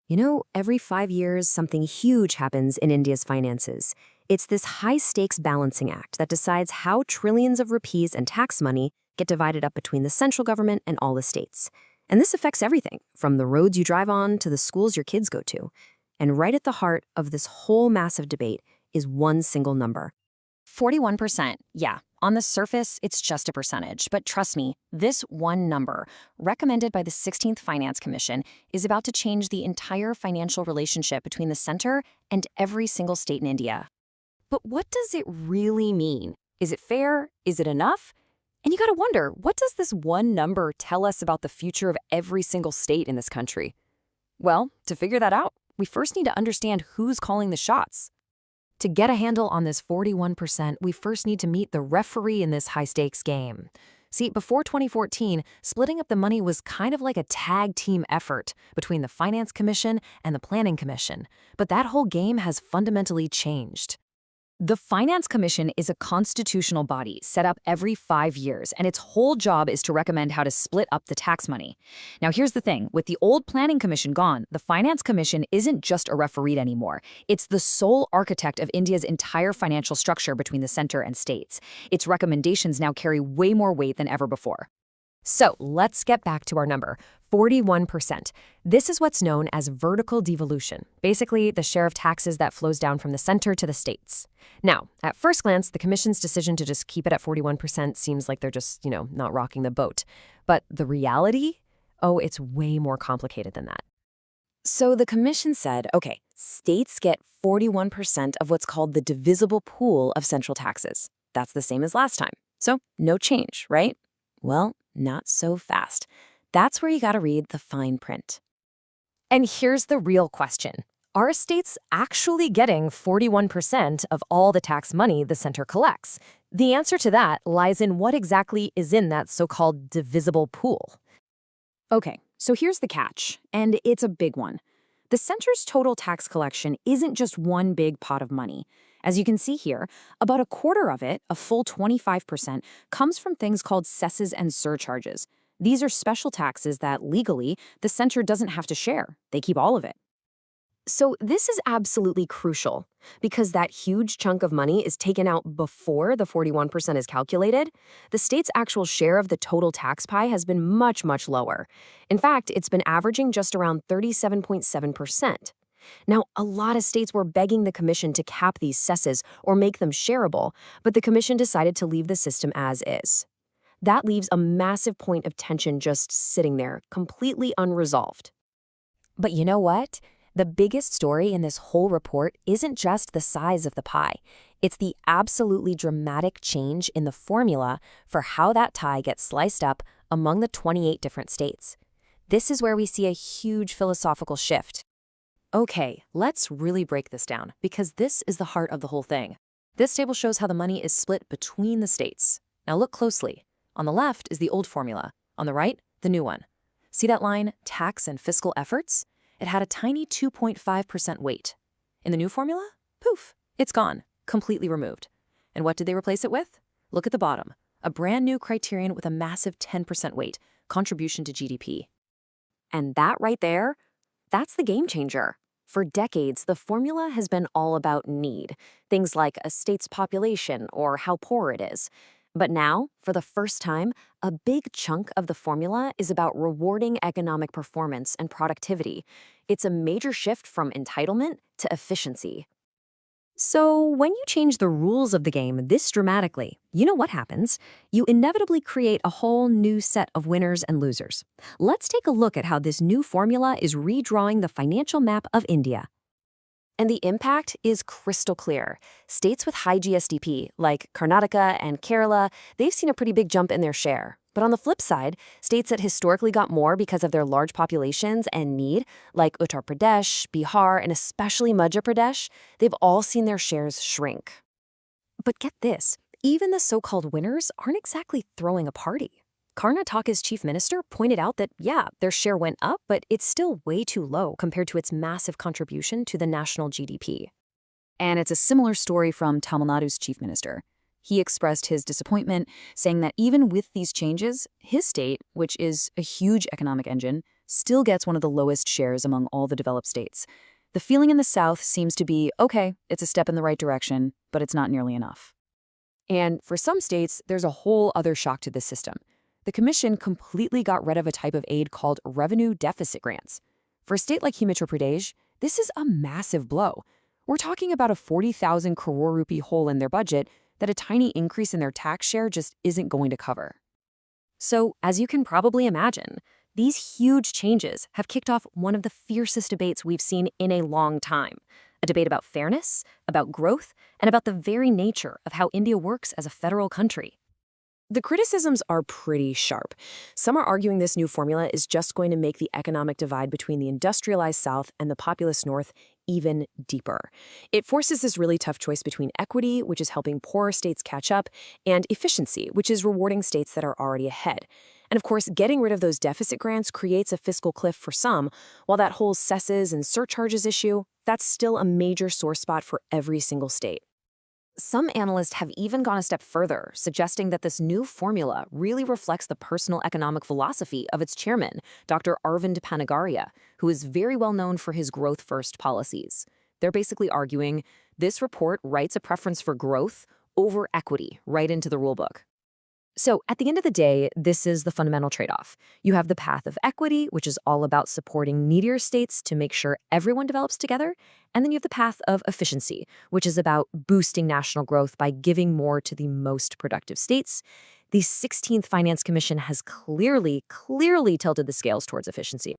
Every 5 years, something huge happens in India's finances. It's this high-stakes balancing act that decides how trillions of rupees and tax money get divided up between the central government and all the states. And this affects everything, from the roads you drive on to the schools your kids go to. And right at the heart of this whole massive debate is one single number. 41%. Yeah, on the surface, it's just a percentage. But trust me, this one number, recommended by the 16th Finance Commission, is about to change the entire financial relationship between the center and every single state in India. But what does it really mean? Is it fair? Is it enough? And you gotta wonder, what does this one number tell us about the future of every single state in this country? Well, to figure that out, we first need to understand who's calling the shots. To get a handle on this 41%, we first need to meet the referee in this high-stakes game. See, before 2014, splitting up the money was kind of like a tag team effort between the Finance Commission and the Planning Commission. But that whole game has fundamentally changed. The Finance Commission is a constitutional body set up every 5 years, and its whole job is to recommend how to split up the tax money. Now, here's the thing. With the old Planning Commission gone, the Finance Commission isn't just a referee anymore. It's the sole architect of India's entire financial structure between the center and states. Its recommendations now carry way more weight than ever before. So let's get back to our number, 41%. This is what's known as vertical devolution, basically the share of taxes that flows down from the center to the states. Now, at first glance, the Commission's decision to just keep it at 41% seems like they're just, not rocking the boat. But the reality? Oh, it's way more complicated than that. So the Commission said, okay, states get 41% of what's called the divisible pool of central taxes. That's the same as last time. So no change, right? Well, not so fast. That's where you gotta read the fine print. And here's the real question. Are states actually getting 41% of all the tax money the center collects? The answer to that lies in what exactly is in that so-called divisible pool. Okay, so here's the catch, and it's a big one. The center's total tax collection isn't just one big pot of money. As you can see here, about a quarter of it, a full 25%, comes from things called cesses and surcharges. These are special taxes that, legally, the center doesn't have to share. They keep all of it. So this is absolutely crucial, because that huge chunk of money is taken out before the 41% is calculated. The state's actual share of the total tax pie has been much, much lower. In fact, it's been averaging just around 37.7%. Now, a lot of states were begging the Commission to cap these cesses or make them shareable, but the Commission decided to leave the system as is. That leaves a massive point of tension just sitting there, completely unresolved. But you know what? The biggest story in this whole report isn't just the size of the pie. It's the absolutely dramatic change in the formula for how that pie gets sliced up among the 28 different states. This is where we see a huge philosophical shift. Okay, let's really break this down, because this is the heart of the whole thing. This table shows how the money is split between the states. Now look closely. On the left is the old formula. On the right, the new one. See that line, tax and fiscal efforts? It had a tiny 2.5% weight. In the new formula, poof, it's gone, completely removed. And what did they replace it with? Look at the bottom, a brand new criterion with a massive 10% weight, contribution to GDP. And that right there, that's the game changer. For decades, the formula has been all about need, things like a state's population or how poor it is. But now, for the first time, a big chunk of the formula is about rewarding economic performance and productivity. It's a major shift from entitlement to efficiency. So when you change the rules of the game this dramatically, you know what happens? You inevitably create a whole new set of winners and losers. Let's take a look at how this new formula is redrawing the financial map of India. And the impact is crystal clear. States with high GSDP, like Karnataka and Kerala, they've seen a pretty big jump in their share. But on the flip side, states that historically got more because of their large populations and need, like Uttar Pradesh, Bihar, and especially Madhya Pradesh, they've all seen their shares shrink. But get this, even the so-called winners aren't exactly throwing a party. Karnataka's chief minister pointed out that, yeah, their share went up, but it's still way too low compared to its massive contribution to the national GDP. And it's a similar story from Tamil Nadu's chief minister. He expressed his disappointment, saying that even with these changes, his state, which is a huge economic engine, still gets one of the lowest shares among all the developed states. The feeling in the South seems to be, okay, it's a step in the right direction, but it's not nearly enough. And for some states, there's a whole other shock to this system. The Commission completely got rid of a type of aid called revenue deficit grants. For a state like Himachal Pradesh, this is a massive blow. We're talking about a 40,000 crore rupee hole in their budget that a tiny increase in their tax share just isn't going to cover. So, as you can probably imagine, these huge changes have kicked off one of the fiercest debates we've seen in a long time. A debate about fairness, about growth, and about the very nature of how India works as a federal country. The criticisms are pretty sharp. Some are arguing this new formula is just going to make the economic divide between the industrialized South and the populous North even deeper. It forces this really tough choice between equity, which is helping poorer states catch up, and efficiency, which is rewarding states that are already ahead. And of course, getting rid of those deficit grants creates a fiscal cliff for some, while that whole cesses and surcharges issue, that's still a major sore spot for every single state. Some analysts have even gone a step further, suggesting that this new formula really reflects the personal economic philosophy of its chairman, Dr. Arvind Panagarya, who is very well known for his growth-first policies. They're basically arguing this report writes a preference for growth over equity right into the rulebook. So at the end of the day, this is the fundamental trade-off. You have the path of equity, which is all about supporting needier states to make sure everyone develops together. And then you have the path of efficiency, which is about boosting national growth by giving more to the most productive states. The 16th Finance Commission has clearly tilted the scales towards efficiency.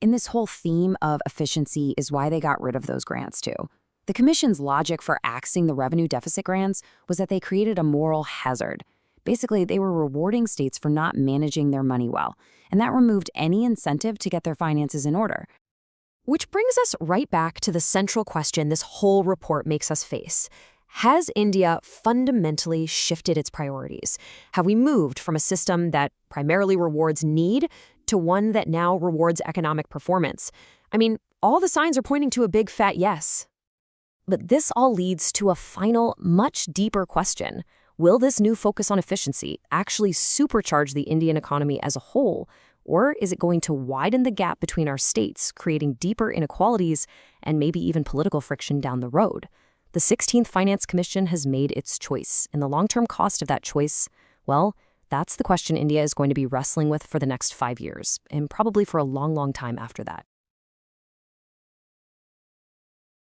And this whole theme of efficiency is why they got rid of those grants, too. The Commission's logic for axing the revenue deficit grants was that they created a moral hazard. Basically, they were rewarding states for not managing their money well, and that removed any incentive to get their finances in order. Which brings us right back to the central question this whole report makes us face. Has India fundamentally shifted its priorities? Have we moved from a system that primarily rewards need to one that now rewards economic performance? I mean, all the signs are pointing to a big fat yes. But this all leads to a final, much deeper question. Will this new focus on efficiency actually supercharge the Indian economy as a whole, or is it going to widen the gap between our states, creating deeper inequalities and maybe even political friction down the road? The 16th Finance Commission has made its choice, and the long-term cost of that choice, well, that's the question India is going to be wrestling with for the next 5 years, and probably for a long, long time after that.